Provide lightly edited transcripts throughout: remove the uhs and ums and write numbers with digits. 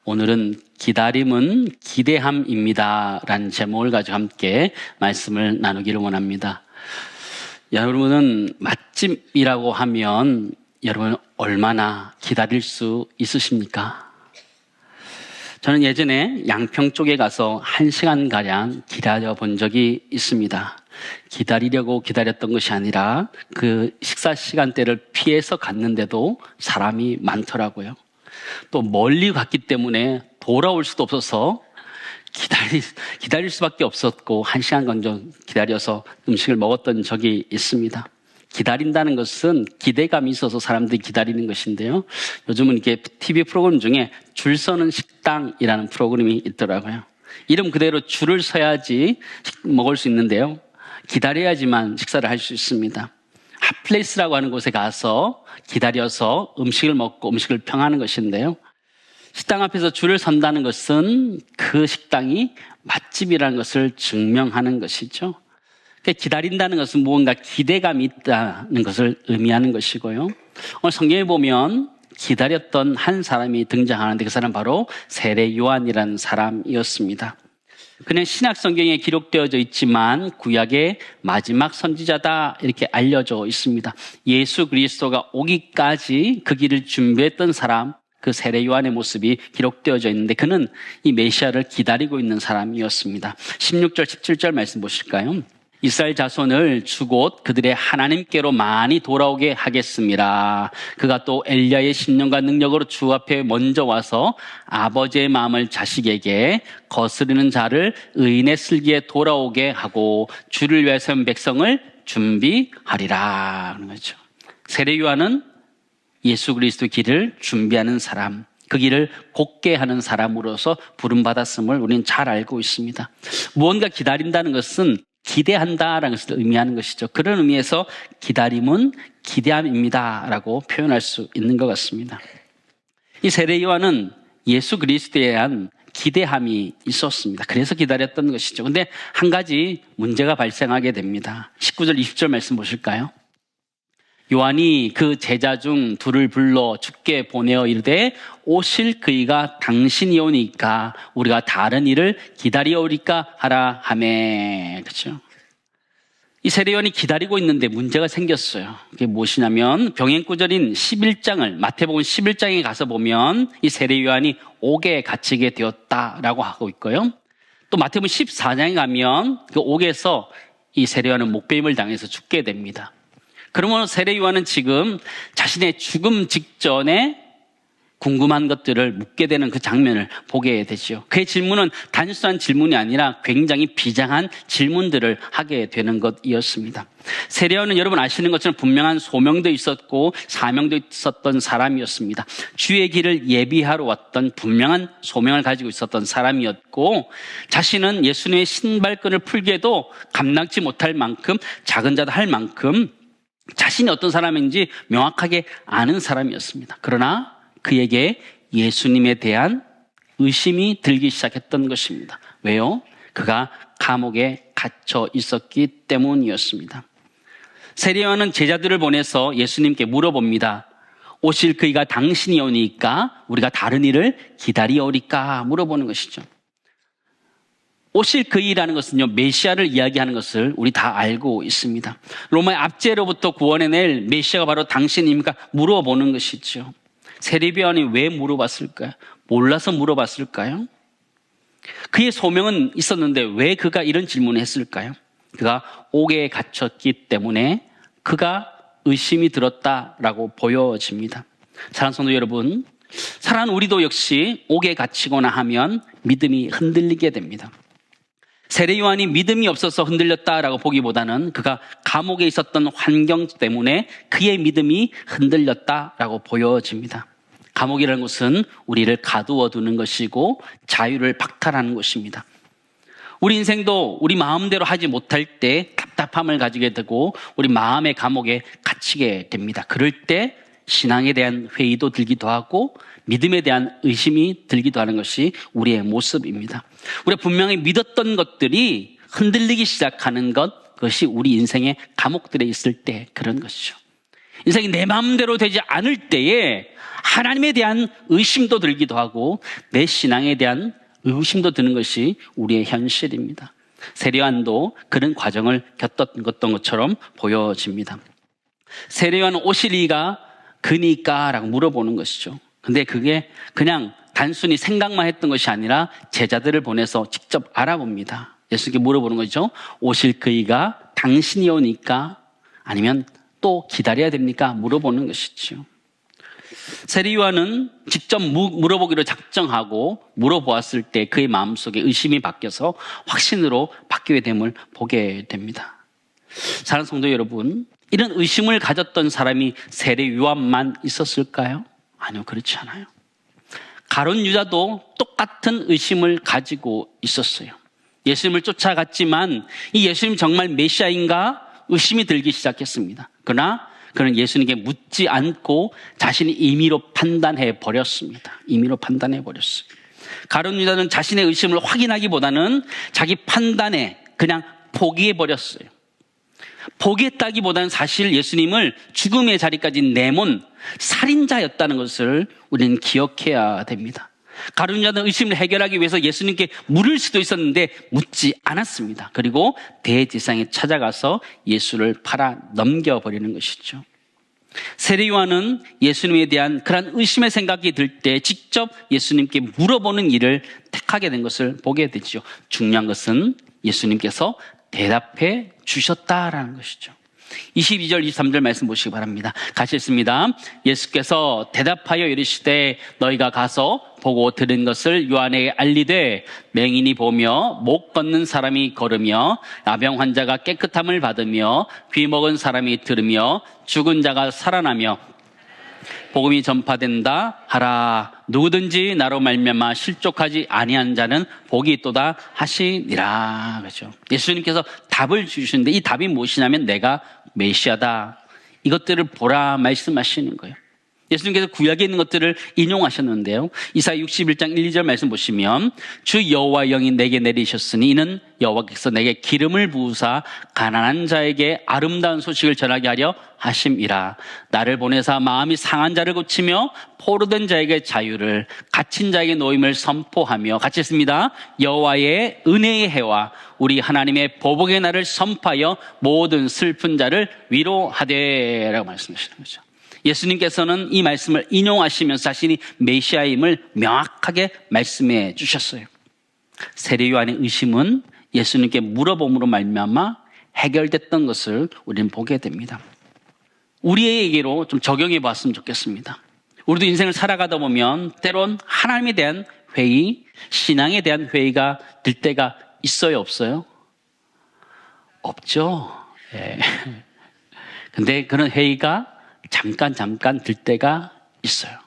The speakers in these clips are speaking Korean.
오늘은 기다림은 기대함입니다 라는 제목을 가지고 함께 말씀을 나누기를 원합니다. 여러분은 맛집이라고 하면 여러분 얼마나 기다릴 수 있으십니까? 저는 예전에 양평 쪽에 가서 1시간가량 기다려 본 적이 있습니다. 기다리려고 기다렸던 것이 아니라 그 식사 시간대를 피해서 갔는데도 사람이 많더라고요. 또 멀리 갔기 때문에 돌아올 수도 없어서 기다릴 수밖에 없었고 1시간 정도 기다려서 음식을 먹었던 적이 있습니다. 기다린다는 것은 기대감이 있어서 사람들이 기다리는 것인데요. 요즘은 이렇게 TV 프로그램 중에 줄 서는 식당이라는 프로그램이 있더라고요. 이름 그대로 줄을 서야지 먹을 수 있는데요. 기다려야지만 식사를 할 수 있습니다. 핫플레이스라고 하는 곳에 가서 기다려서 음식을 먹고 음식을 평하는 것인데요. 식당 앞에서 줄을 선다는 것은 그 식당이 맛집이라는 것을 증명하는 것이죠. 기다린다는 것은 무언가 기대감이 있다는 것을 의미하는 것이고요. 오늘 성경에 보면 기다렸던 한 사람이 등장하는데 그 사람 바로 세례 요한이라는 사람이었습니다. 그는 신약 성경에 기록되어져 있지만 구약의 마지막 선지자다 이렇게 알려져 있습니다. 예수 그리스도가 오기까지 그 길을 준비했던 사람, 그 세례 요한의 모습이 기록되어져 있는데 그는 이 메시아를 기다리고 있는 사람이었습니다. 16절, 17절 말씀 보실까요? 이스라엘 자손을 주곧 그들의 하나님께로 많이 돌아오게 하겠습니다. 그가 또 엘리야의 신령과 능력으로 주 앞에 먼저 와서 아버지의 마음을 자식에게 거스르는 자를 의인의 슬기에 돌아오게 하고 주를 위해 세운 백성을 준비하리라 하는 거죠. 세례 요한은 예수 그리스도 길을 준비하는 사람, 그 길을 곧게 하는 사람으로서 부름받았음을 우리는 잘 알고 있습니다. 무언가 기다린다는 것은 기대한다라는 것을 의미하는 것이죠. 그런 의미에서 기다림은 기대함입니다 라고 표현할 수 있는 것 같습니다. 이 세례 요한은 예수 그리스도에 대한 기대함이 있었습니다. 그래서 기다렸던 것이죠. 그런데 한 가지 문제가 발생하게 됩니다. 19절 20절 말씀 보실까요? 요한이 그 제자 중 둘을 불러 주께 보내어 이르되 오실 그이가 당신이 오니까 우리가 다른 일을 기다리오리까 하라 하매. 그렇죠? 이 세례 요한이 기다리고 있는데 문제가 생겼어요. 그게 무엇이냐면 병행구절인 11장을 마태복음 11장에 가서 보면 이 세례 요한이 옥에 갇히게 되었다라고 하고 있고요. 또 마태복음 14장에 가면 그 옥에서 이 세례 요한은 목배임을 당해서 죽게 됩니다. 그러면 세례 요한은 지금 자신의 죽음 직전에 궁금한 것들을 묻게 되는 그 장면을 보게 되죠. 그의 질문은 단순한 질문이 아니라 굉장히 비장한 질문들을 하게 되는 것이었습니다. 세례 요한은 여러분 아시는 것처럼 분명한 소명도 있었고 사명도 있었던 사람이었습니다. 주의 길을 예비하러 왔던 분명한 소명을 가지고 있었던 사람이었고 자신은 예수님의 신발끈을 풀게도 감당치 못할 만큼 작은 자도 할 만큼 자신이 어떤 사람인지 명확하게 아는 사람이었습니다. 그러나 그에게 예수님에 대한 의심이 들기 시작했던 것입니다. 왜요? 그가 감옥에 갇혀 있었기 때문이었습니다. 세례 요한은 제자들을 보내서 예수님께 물어봅니다. 오실 그이가 당신이 오니까 우리가 다른 일을 기다리오리까 물어보는 것이죠. 오실 그이라는 것은요, 메시아를 이야기하는 것을 우리 다 알고 있습니다. 로마의 압제로부터 구원해낼 메시아가 바로 당신입니까? 물어보는 것이죠. 세례 요한이 왜 물어봤을까요? 몰라서 물어봤을까요? 그의 소명은 있었는데 왜 그가 이런 질문을 했을까요? 그가 옥에 갇혔기 때문에 그가 의심이 들었다라고 보여집니다. 사랑하는 성도 여러분, 사랑하는 우리도 역시 옥에 갇히거나 하면 믿음이 흔들리게 됩니다. 세례 요한이 믿음이 없어서 흔들렸다라고 보기보다는 그가 감옥에 있었던 환경 때문에 그의 믿음이 흔들렸다라고 보여집니다. 감옥이라는 것은 우리를 가두어 두는 것이고 자유를 박탈하는 것입니다. 우리 인생도 우리 마음대로 하지 못할 때 답답함을 가지게 되고 우리 마음의 감옥에 갇히게 됩니다. 그럴 때 신앙에 대한 회의도 들기도 하고 믿음에 대한 의심이 들기도 하는 것이 우리의 모습입니다. 우리가 분명히 믿었던 것들이 흔들리기 시작하는 그것이 우리 인생의 감옥들에 있을 때 그런 것이죠. 인생이 내 마음대로 되지 않을 때에 하나님에 대한 의심도 들기도 하고 내 신앙에 대한 의심도 드는 것이 우리의 현실입니다. 세례요한도 그런 과정을 겪었던 것처럼 보여집니다. 세례요한 오실 리가 그니까 라고 물어보는 것이죠. 근데 그게 그냥 단순히 생각만 했던 것이 아니라 제자들을 보내서 직접 알아봅니다. 예수님께 물어보는 거죠. 오실 그이가 당신이 오니까 아니면 또 기다려야 됩니까? 물어보는 것이죠. 세례요한은 직접 물어보기로 작정하고 물어보았을 때 그의 마음속에 의심이 바뀌어서 확신으로 바뀌게 됨을 보게 됩니다. 사랑하는 성도 여러분, 이런 의심을 가졌던 사람이 세례요한만 있었을까요? 아니요, 그렇지 않아요. 가룟 유다도 똑같은 의심을 가지고 있었어요. 예수님을 쫓아갔지만 이 예수님 정말 메시아인가 의심이 들기 시작했습니다. 그러나 그는 예수님께 묻지 않고 자신이 임의로 판단해 버렸습니다. 임의로 판단해 버렸어요. 가룟 유다는 자신의 의심을 확인하기보다는 자기 판단에 그냥 포기해 버렸어요. 포기했다기보다는 사실 예수님을 죽음의 자리까지 내몬 살인자였다는 것을 우리는 기억해야 됩니다. 가룟 유다는 의심을 해결하기 위해서 예수님께 물을 수도 있었는데 묻지 않았습니다. 그리고 대제사장에 찾아가서 예수를 팔아 넘겨버리는 것이죠. 세례요한은 예수님에 대한 그런 의심의 생각이 들 때 직접 예수님께 물어보는 일을 택하게 된 것을 보게 되죠. 중요한 것은 예수님께서 대답해 주셨다라는 것이죠. 22절 23절 말씀 보시기 바랍니다. 같이 읽습니다. 예수께서 대답하여 이르시되 너희가 가서 보고 들은 것을 요한에게 알리되 맹인이 보며 못 걷는 사람이 걸으며 나병 환자가 깨끗함을 받으며 귀 먹은 사람이 들으며 죽은 자가 살아나며 복음이 전파된다 하라. 누구든지 나로 말미암아 실족하지 아니한 자는 복이 있도다 하시니라. 그렇죠. 예수님께서 답을 주시는데 이 답이 무엇이냐면 내가 메시아다. 이것들을 보라 말씀하시는 거예요. 예수님께서 구약에 있는 것들을 인용하셨는데요. 이사야 61장 1, 2절 말씀 보시면 주 여호와 영이 내게 내리셨으니 이는 여호와께서 내게 기름을 부으사 가난한 자에게 아름다운 소식을 전하게 하려 하심이라. 나를 보내사 마음이 상한 자를 고치며 포로된 자에게 자유를 갇힌 자에게 노임을 선포하며 같이 했습니다. 여호와의 은혜의 해와 우리 하나님의 보복의 날을 선포하여 모든 슬픈 자를 위로하되 라고 말씀하시는 거죠. 예수님께서는 이 말씀을 인용하시면서 자신이 메시아임을 명확하게 말씀해 주셨어요. 세례요한의 의심은 예수님께 물어봄으로 말미암아 해결됐던 것을 우리는 보게 됩니다. 우리에게로 좀 적용해 봤으면 좋겠습니다. 우리도 인생을 살아가다 보면 때론 하나님에 대한 회의, 신앙에 대한 회의가 들 때가 있어요, 없어요? 없죠. 예. 근데 그런 회의가 잠깐 들 때가 있어요.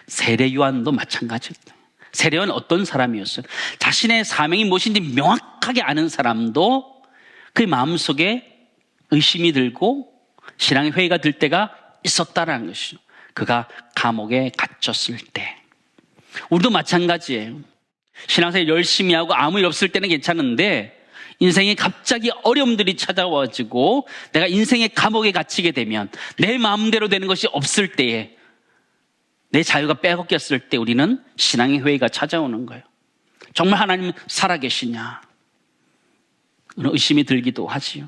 세례요한도 마찬가지입니다. 세례요한은 어떤 사람이었어요? 자신의 사명이 무엇인지 명확하게 아는 사람도 그의 마음속에 의심이 들고 신앙의 회의가 들 때가 있었다라는 것이죠. 그가 감옥에 갇혔을 때. 우리도 마찬가지예요. 신앙생활 열심히 하고 아무 일 없을 때는 괜찮은데 인생에 갑자기 어려움들이 찾아와가지고 내가 인생의 감옥에 갇히게 되면 내 마음대로 되는 것이 없을 때에 내 자유가 빼앗겼을 때 우리는 신앙의 회의가 찾아오는 거예요. 정말 하나님 살아계시냐? 그런 의심이 들기도 하지요.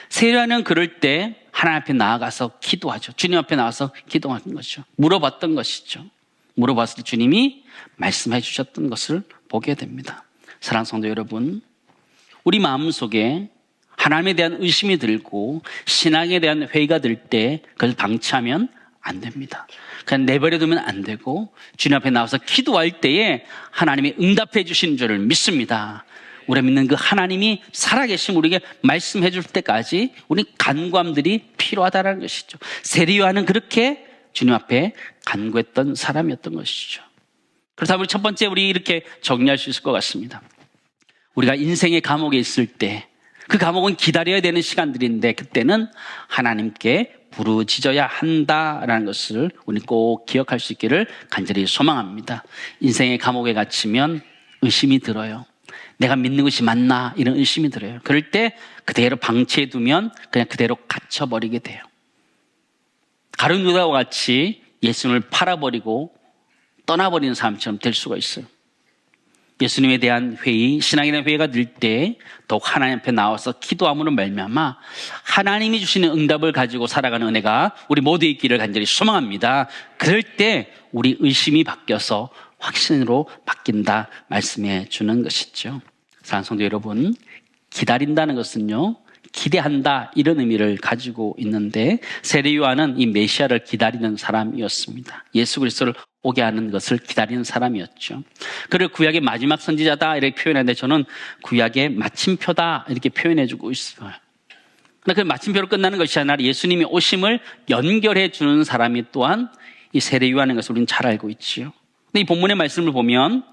세례요한은 그럴 때 하나님 앞에 나아가서 기도하죠. 주님 앞에 나와서 기도하는 것이죠. 물어봤던 것이죠. 물어봤을 때 주님이 말씀해 주셨던 것을 보게 됩니다. 사랑하는 성도 여러분, 우리 마음속에 하나님에 대한 의심이 들고 신앙에 대한 회의가 들 때 그걸 방치하면 안 됩니다. 그냥 내버려두면 안 되고 주님 앞에 나와서 기도할 때에 하나님이 응답해 주시는 줄을 믿습니다. 우리가 믿는 그 하나님이 살아계심 우리에게 말씀해 줄 때까지 우리 간구함들이 필요하다는 것이죠. 세례요한은 그렇게 주님 앞에 간구했던 사람이었던 것이죠. 그렇다면 우리 첫 번째 우리 이렇게 정리할 수 있을 것 같습니다. 우리가 인생의 감옥에 있을 때 그 감옥은 기다려야 되는 시간들인데 그때는 하나님께 부르짖어야 한다라는 것을 우리 꼭 기억할 수 있기를 간절히 소망합니다. 인생의 감옥에 갇히면 의심이 들어요. 내가 믿는 것이 맞나 이런 의심이 들어요. 그럴 때 그대로 방치해두면 그냥 그대로 갇혀버리게 돼요. 가룟 유다와 같이 예수님을 팔아버리고 떠나버리는 사람처럼 될 수가 있어요. 예수님에 대한 회의, 신앙에 대한 회의가 늘 때 더욱 하나님 앞에 나와서 기도함으로 말미암아 하나님이 주시는 응답을 가지고 살아가는 은혜가 우리 모두의 있기를 간절히 소망합니다. 그럴 때 우리 의심이 바뀌어서 확신으로 바뀐다 말씀해 주는 것이죠. 사랑하는 성도 여러분, 기다린다는 것은요, 기대한다 이런 의미를 가지고 있는데 세례 요한은 이 메시아를 기다리는 사람이었습니다. 예수 그리스도를 오게 하는 것을 기다리는 사람이었죠. 그를 구약의 마지막 선지자다 이렇게 표현하는데 저는 구약의 마침표다 이렇게 표현해주고 있어요. 그러나 그 마침표로 끝나는 것이 아니라 예수님이 오심을 연결해 주는 사람이 또한 이 세례 요한인 것을 우리는 잘 알고 있지요. 근데 이 본문의 말씀을 보면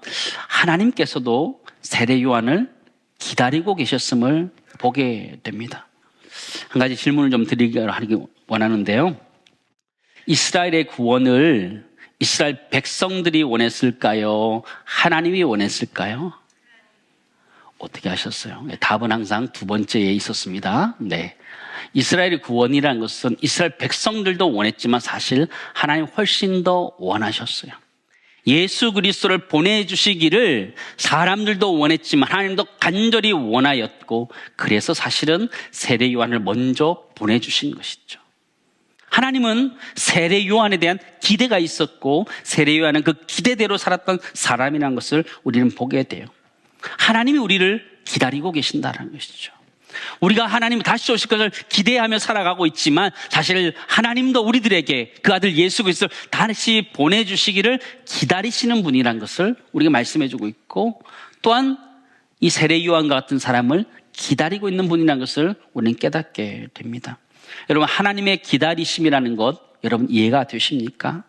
하나님께서도 세례 요한을 기다리고 계셨음을 보게 됩니다. 한 가지 질문을 좀 드리기 원하는데요. 이스라엘의 구원을 이스라엘 백성들이 원했을까요? 하나님이 원했을까요? 어떻게 하셨어요? 답은 항상 두 번째에 있었습니다. 네. 이스라엘의 구원이라는 것은 이스라엘 백성들도 원했지만 사실 하나님 훨씬 더 원하셨어요. 예수 그리스도를 보내주시기를 사람들도 원했지만 하나님도 간절히 원하였고 그래서 사실은 세례 요한을 먼저 보내주신 것이죠. 하나님은 세례 요한에 대한 기대가 있었고 세례 요한은 그 기대대로 살았던 사람이라는 것을 우리는 보게 돼요. 하나님이 우리를 기다리고 계신다는 것이죠. 우리가 하나님이 다시 오실 것을 기대하며 살아가고 있지만 사실 하나님도 우리들에게 그 아들 예수 그리스도를 다시 보내주시기를 기다리시는 분이라는 것을 우리가 말씀해주고 있고 또한 이 세례 요한과 같은 사람을 기다리고 있는 분이라는 것을 우리는 깨닫게 됩니다. 여러분, 하나님의 기다리심이라는 것 여러분 이해가 되십니까?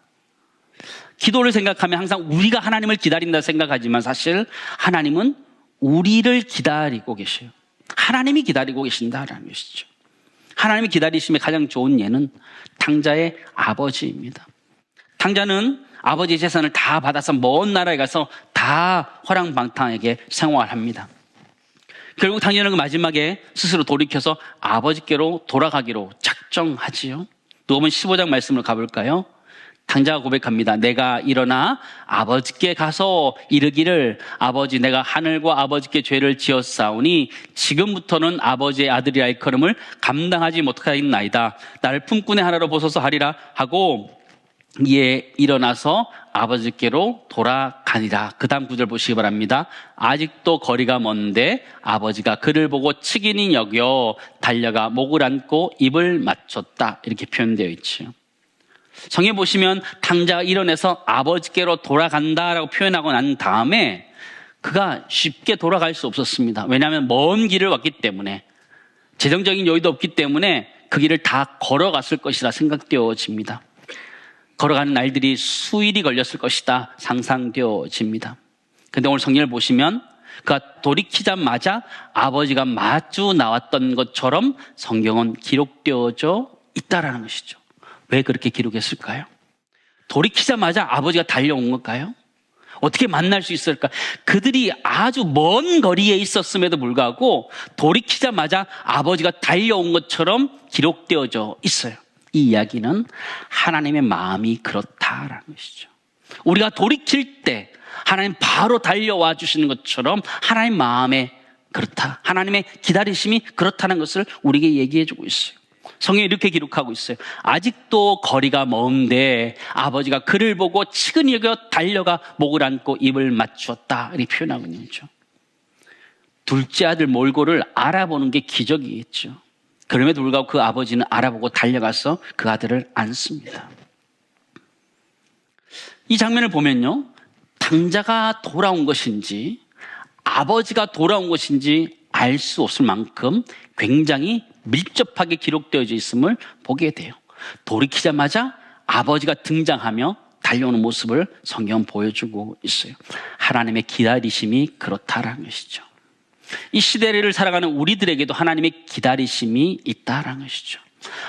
기도를 생각하면 항상 우리가 하나님을 기다린다 생각하지만 사실 하나님은 우리를 기다리고 계셔요. 하나님이 기다리고 계신다라는 것이죠. 하나님이 기다리심의 가장 좋은 예는 탕자의 아버지입니다. 탕자는 아버지의 재산을 다 받아서 먼 나라에 가서 다 허랑방탕하게 생활합니다. 결국 탕자는 그 마지막에 스스로 돌이켜서 아버지께로 돌아가기로 작정하지요. 누가복음 15장 말씀으로 가볼까요? 탕자가 고백합니다. 내가 일어나 아버지께 가서 이르기를 아버지 내가 하늘과 아버지께 죄를 지었사오니 지금부터는 아버지의 아들이라 일컬음을 감당하지 못하겠나이다. 나를 품꾼의 하나로 보소서 하리라 하고 이에 일어나서 아버지께로 돌아가니라. 그 다음 구절 보시기 바랍니다. 아직도 거리가 먼데 아버지가 그를 보고 측인이 여겨 달려가 목을 안고 입을 맞췄다. 이렇게 표현되어 있죠. 성에 보시면 탕자가 일어나서 아버지께로 돌아간다라고 표현하고 난 다음에 그가 쉽게 돌아갈 수 없었습니다. 왜냐하면 먼 길을 왔기 때문에 재정적인 여유도 없기 때문에 그 길을 다 걸어갔을 것이라 생각되어집니다. 걸어가는 날들이 수일이 걸렸을 것이다 상상되어집니다. 그런데 오늘 성경을 보시면 그가 돌이키자마자 아버지가 마주 나왔던 것처럼 성경은 기록되어져 있다라는 것이죠. 왜 그렇게 기록했을까요? 돌이키자마자 아버지가 달려온 걸까요? 어떻게 만날 수 있을까? 그들이 아주 먼 거리에 있었음에도 불구하고 돌이키자마자 아버지가 달려온 것처럼 기록되어져 있어요. 이 이야기는 하나님의 마음이 그렇다라는 것이죠. 우리가 돌이킬 때 하나님 바로 달려와 주시는 것처럼 하나님 마음에 그렇다. 하나님의 기다리심이 그렇다는 것을 우리에게 얘기해 주고 있어요. 성경에 이렇게 기록하고 있어요. 아직도 거리가 먼데 아버지가 그를 보고 측은히 여겨 달려가 목을 안고 입을 맞추었다. 이렇게 표현하고 있는 거죠. 둘째 아들 몰고를 알아보는 게 기적이겠죠. 그럼에도 불구하고 그 아버지는 알아보고 달려가서 그 아들을 안습니다. 이 장면을 보면요, 탕자가 돌아온 것인지 아버지가 돌아온 것인지 알 수 없을 만큼 굉장히 밀접하게 기록되어져 있음을 보게 돼요. 돌이키자마자 아버지가 등장하며 달려오는 모습을 성경은 보여주고 있어요. 하나님의 기다리심이 그렇다라는 것이죠. 이 시대를 살아가는 우리들에게도 하나님의 기다리심이 있다라는 것이죠.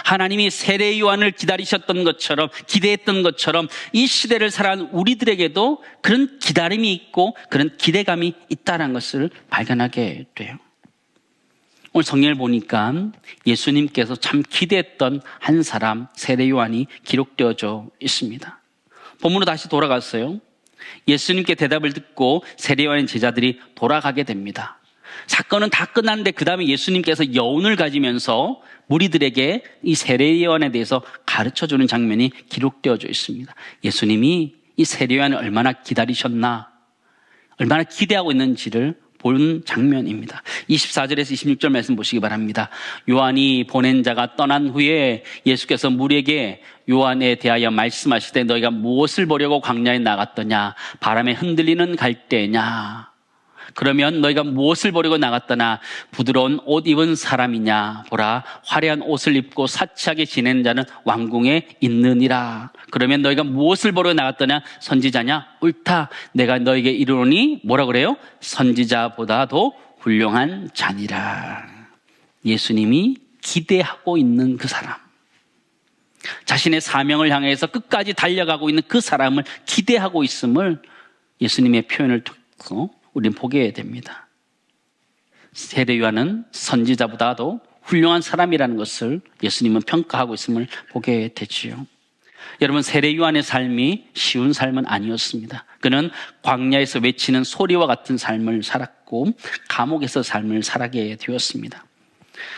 하나님이 세례 요한을 기다리셨던 것처럼, 기대했던 것처럼 이 시대를 살아가는 우리들에게도 그런 기다림이 있고 그런 기대감이 있다는 것을 발견하게 돼요. 오늘 성경을 보니까 예수님께서 참 기대했던 한 사람 세례 요한이 기록되어져 있습니다. 본문으로 다시 돌아갔어요. 예수님께 대답을 듣고 세례요한의 제자들이 돌아가게 됩니다. 사건은 다 끝났는데 그 다음에 예수님께서 여운을 가지면서 무리들에게 이 세례요한에 대해서 가르쳐주는 장면이 기록되어져 있습니다. 예수님이 이 세례요한을 얼마나 기다리셨나, 얼마나 기대하고 있는지를 본 장면입니다. 24절에서 26절 말씀 보시기 바랍니다. 요한이 보낸 자가 떠난 후에 예수께서 무리에게 요한에 대하여 말씀하실 때 너희가 무엇을 보려고 광야에 나갔더냐? 바람에 흔들리는 갈대냐? 그러면 너희가 무엇을 보려고 나갔더나 부드러운 옷 입은 사람이냐? 보라, 화려한 옷을 입고 사치하게 지내는 자는 왕궁에 있느니라. 그러면 너희가 무엇을 보려고 나갔더냐? 선지자냐? 옳다. 내가 너에게 이르노니 뭐라 그래요? 선지자보다도 훌륭한 자니라. 예수님이 기대하고 있는 그 사람, 자신의 사명을 향해서 끝까지 달려가고 있는 그 사람을 기대하고 있음을 예수님의 표현을 듣고 우리는 보게 됩니다. 세례 요한은 선지자보다도 훌륭한 사람이라는 것을 예수님은 평가하고 있음을 보게 되지요. 여러분, 세례 요한의 삶이 쉬운 삶은 아니었습니다. 그는 광야에서 외치는 소리와 같은 삶을 살았고 감옥에서 삶을 살게 되었습니다.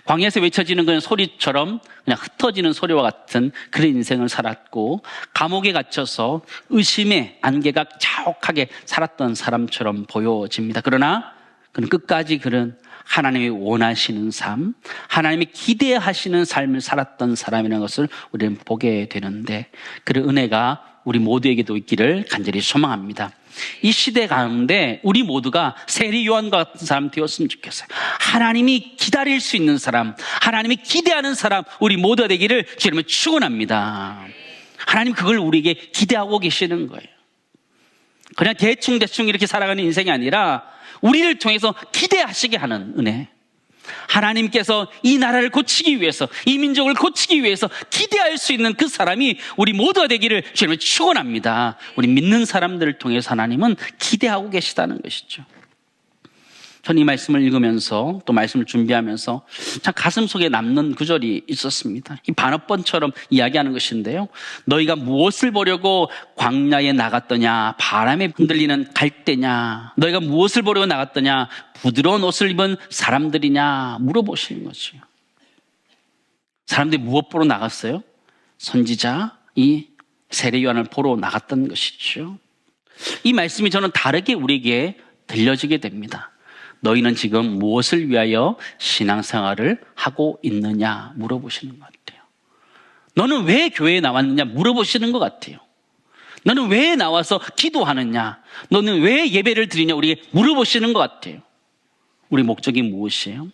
광야에서 외쳐지는 그런 소리처럼 그냥 흩어지는 소리와 같은 그런 인생을 살았고 감옥에 갇혀서 의심의 안개가 자욱하게 살았던 사람처럼 보여집니다. 그러나 그는 끝까지 그런 하나님이 원하시는 삶, 하나님이 기대하시는 삶을 살았던 사람이라는 것을 우리는 보게 되는데 그 은혜가 우리 모두에게도 있기를 간절히 소망합니다. 이 시대 가운데 우리 모두가 세례 요한과 같은 사람 되었으면 좋겠어요. 하나님이 기다릴 수 있는 사람, 하나님이 기대하는 사람, 우리 모두가 되기를 주님은 축원합니다. 하나님 그걸 우리에게 기대하고 계시는 거예요. 그냥 대충 이렇게 살아가는 인생이 아니라 우리를 통해서 기대하시게 하는 은혜. 하나님께서 이 나라를 고치기 위해서, 이 민족을 고치기 위해서 기대할 수 있는 그 사람이 우리 모두가 되기를 주님을 축원합니다. 우리 믿는 사람들을 통해서 하나님은 기대하고 계시다는 것이죠. 저는 이 말씀을 읽으면서 또 말씀을 준비하면서 참 가슴 속에 남는 구절이 있었습니다. 이 반어번처럼 이야기하는 것인데요. 너희가 무엇을 보려고 광야에 나갔더냐? 바람에 흔들리는 갈대냐? 너희가 무엇을 보려고 나갔더냐? 부드러운 옷을 입은 사람들이냐? 물어보시는 거죠. 사람들이 무엇 보러 나갔어요? 선지자, 이 세례 요한을 보러 나갔던 것이죠. 이 말씀이 저는 다르게 우리에게 들려지게 됩니다. 너희는 지금 무엇을 위하여 신앙생활을 하고 있느냐 물어보시는 것 같아요. 너는 왜 교회에 나왔느냐 물어보시는 것 같아요. 너는 왜 나와서 기도하느냐, 너는 왜 예배를 드리냐 우리에게 물어보시는 것 같아요. 우리 목적이 무엇이에요?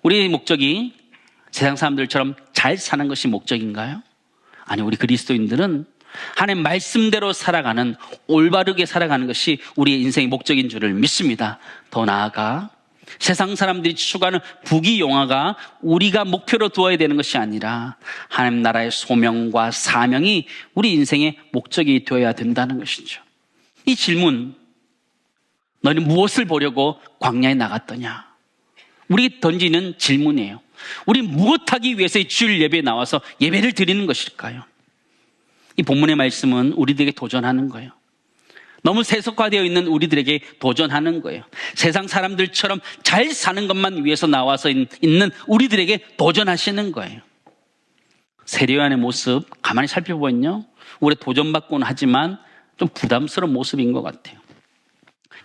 우리 목적이 세상 사람들처럼 잘 사는 것이 목적인가요? 아니, 우리 그리스도인들은 하나님 말씀대로 살아가는, 올바르게 살아가는 것이 우리의 인생의 목적인 줄을 믿습니다. 더 나아가 세상 사람들이 추구하는 부귀영화가 우리가 목표로 두어야 되는 것이 아니라 하나님 나라의 소명과 사명이 우리 인생의 목적이 되어야 된다는 것이죠. 이 질문, 너는 무엇을 보려고 광야에 나갔더냐? 우리에게 던지는 질문이에요. 우리 무엇하기 위해서 이 주일 예배에 나와서 예배를 드리는 것일까요? 이 본문의 말씀은 우리들에게 도전하는 거예요. 너무 세속화되어 있는 우리들에게 도전하는 거예요. 세상 사람들처럼 잘 사는 것만 위해서 나와서 있는 우리들에게 도전하시는 거예요. 세례 요한의 모습 가만히 살펴보면요, 우리 도전받고는 하지만 좀 부담스러운 모습인 것 같아요.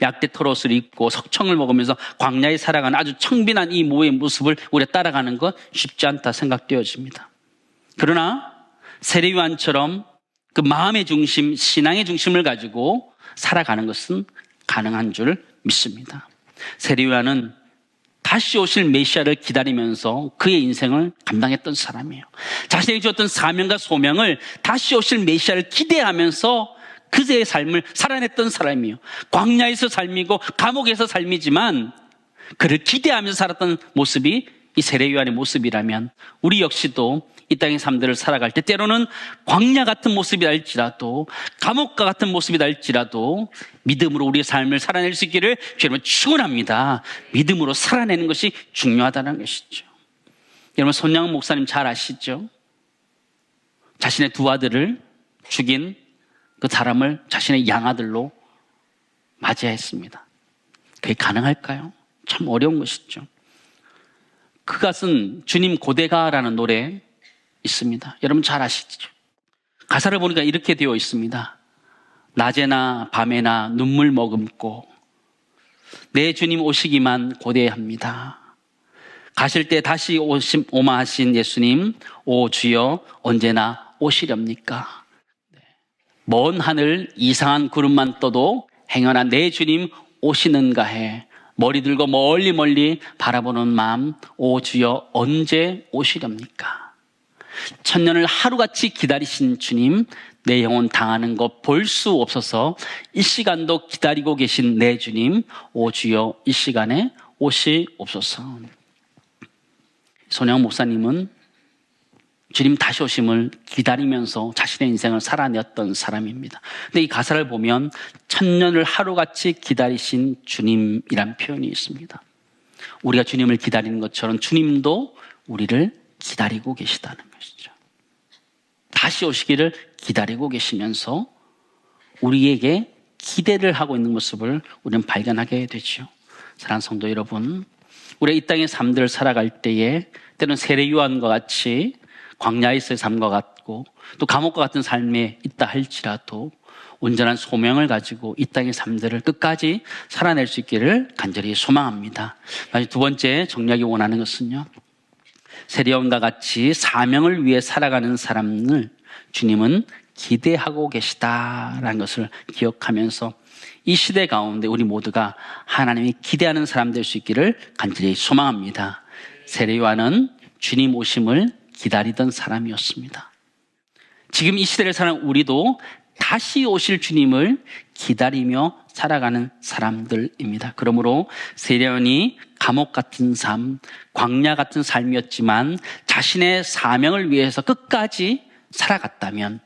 약대 털옷을 입고 석청을 먹으면서 광야에 살아가는 아주 청빈한 이 모의 모습을 우리가 따라가는 건 쉽지 않다 생각되어집니다. 그러나 세례 요한처럼 그 마음의 중심, 신앙의 중심을 가지고 살아가는 것은 가능한 줄 믿습니다. 세례 요한은 다시 오실 메시아를 기다리면서 그의 인생을 감당했던 사람이에요. 자신에게 주었던 사명과 소명을 다시 오실 메시아를 기대하면서 그의 삶을 살아냈던 사람이에요. 광야에서 삶이고 감옥에서 삶이지만 그를 기대하면서 살았던 모습이 이 세례 요한의 모습이라면 우리 역시도 이 땅의 삶들을 살아갈 때 때로는 광야 같은 모습이다 할지라도, 감옥과 같은 모습이다 할지라도 믿음으로 우리의 삶을 살아낼 수 있기를 여러분 축원합니다. 믿음으로 살아내는 것이 중요하다는 것이죠. 여러분, 손양은 목사님 잘 아시죠? 자신의 두 아들을 죽인 그 사람을 자신의 양아들로 맞이했습니다. 그게 가능할까요? 참 어려운 것이죠. 그것은 주님 고대가라는 노래 있습니다. 여러분 잘 아시죠? 가사를 보니까 이렇게 되어 있습니다. 낮에나 밤에나 눈물 머금고 내 주님 오시기만 고대합니다. 가실 때 다시 오마 하신 예수님, 오 주여 언제나 오시렵니까? 먼 하늘 이상한 구름만 떠도 행여나 내 주님 오시는가 해 머리 들고 멀리 멀리 바라보는 마음, 오 주여 언제 오시렵니까? 천년을 하루같이 기다리신 주님, 내 영혼 당하는 것 볼 수 없어서 이 시간도 기다리고 계신 내 주님, 오 주여 이 시간에 오시옵소서. 손영 목사님은 주님 다시 오심을 기다리면서 자신의 인생을 살아냈던 사람입니다. 근데 이 가사를 보면 천년을 하루같이 기다리신 주님이란 표현이 있습니다. 우리가 주님을 기다리는 것처럼 주님도 우리를 기다리고 계시다는 것이죠. 다시 오시기를 기다리고 계시면서 우리에게 기대를 하고 있는 모습을 우리는 발견하게 되죠. 사랑하는 성도 여러분, 우리가 이 땅의 삶들을 살아갈 때에 때로는 세례 요한과 같이 광야에서의 삶과 같고 또 감옥과 같은 삶에 있다 할지라도 온전한 소명을 가지고 이 땅의 삶들을 끝까지 살아낼 수 있기를 간절히 소망합니다. 두 번째 정리하기 원하는 것은요, 세례 요한과 같이 사명을 위해 살아가는 사람을 주님은 기대하고 계시다라는 것을 기억하면서 이 시대 가운데 우리 모두가 하나님이 기대하는 사람 될 수 있기를 간절히 소망합니다. 세례 요한은 주님 오심을 기다리던 사람이었습니다. 지금 이 시대를 사는 우리도 다시 오실 주님을 기다리며 살아가는 사람들입니다. 그러므로 세례 요한이 감옥 같은 삶, 광야 같은 삶이었지만 자신의 사명을 위해서 끝까지 살아갔다면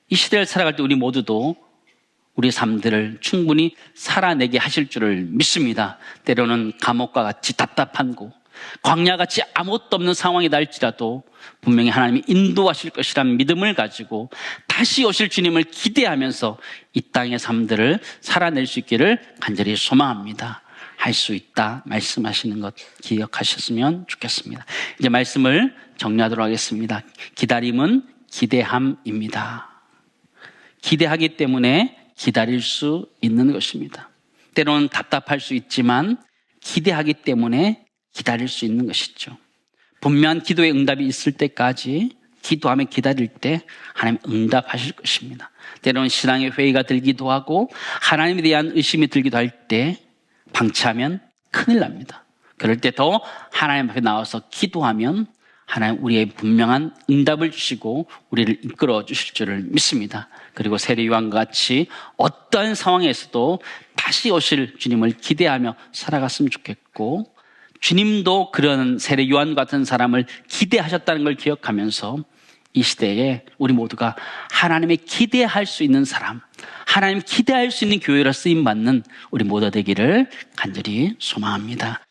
이 시대를 살아갈 때 우리 모두도 우리의 삶들을 충분히 살아내게 하실 줄을 믿습니다. 때로는 감옥과 같이 답답한 곳, 광야같이 아무것도 없는 상황이다 할지라도 분명히 하나님이 인도하실 것이라는 믿음을 가지고 다시 오실 주님을 기대하면서 이 땅의 삶들을 살아낼 수 있기를 간절히 소망합니다. 할 수 있다 말씀하시는 것 기억하셨으면 좋겠습니다. 이제 말씀을 정리하도록 하겠습니다. 기다림은 기대함입니다. 기대하기 때문에 기다릴 수 있는 것입니다. 때로는 답답할 수 있지만 기대하기 때문에 기다릴 수 있는 것이죠. 분명한 기도의 응답이 있을 때까지 기도하며 기다릴 때 하나님 응답하실 것입니다. 때로는 신앙의 회의가 들기도 하고 하나님에 대한 의심이 들기도 할 때 방치하면 큰일 납니다. 그럴 때 더 하나님 앞에 나와서 기도하면 하나님 우리의 분명한 응답을 주시고 우리를 이끌어 주실 줄을 믿습니다. 그리고 세례 요한과 같이 어떤 상황에서도 다시 오실 주님을 기대하며 살아갔으면 좋겠고 주님도 그런 세례 요한 같은 사람을 기대하셨다는 걸 기억하면서 이 시대에 우리 모두가 하나님의 기대할 수 있는 사람, 하나님 기대할 수 있는 교회로 쓰임받는 우리 모두 되기를 간절히 소망합니다.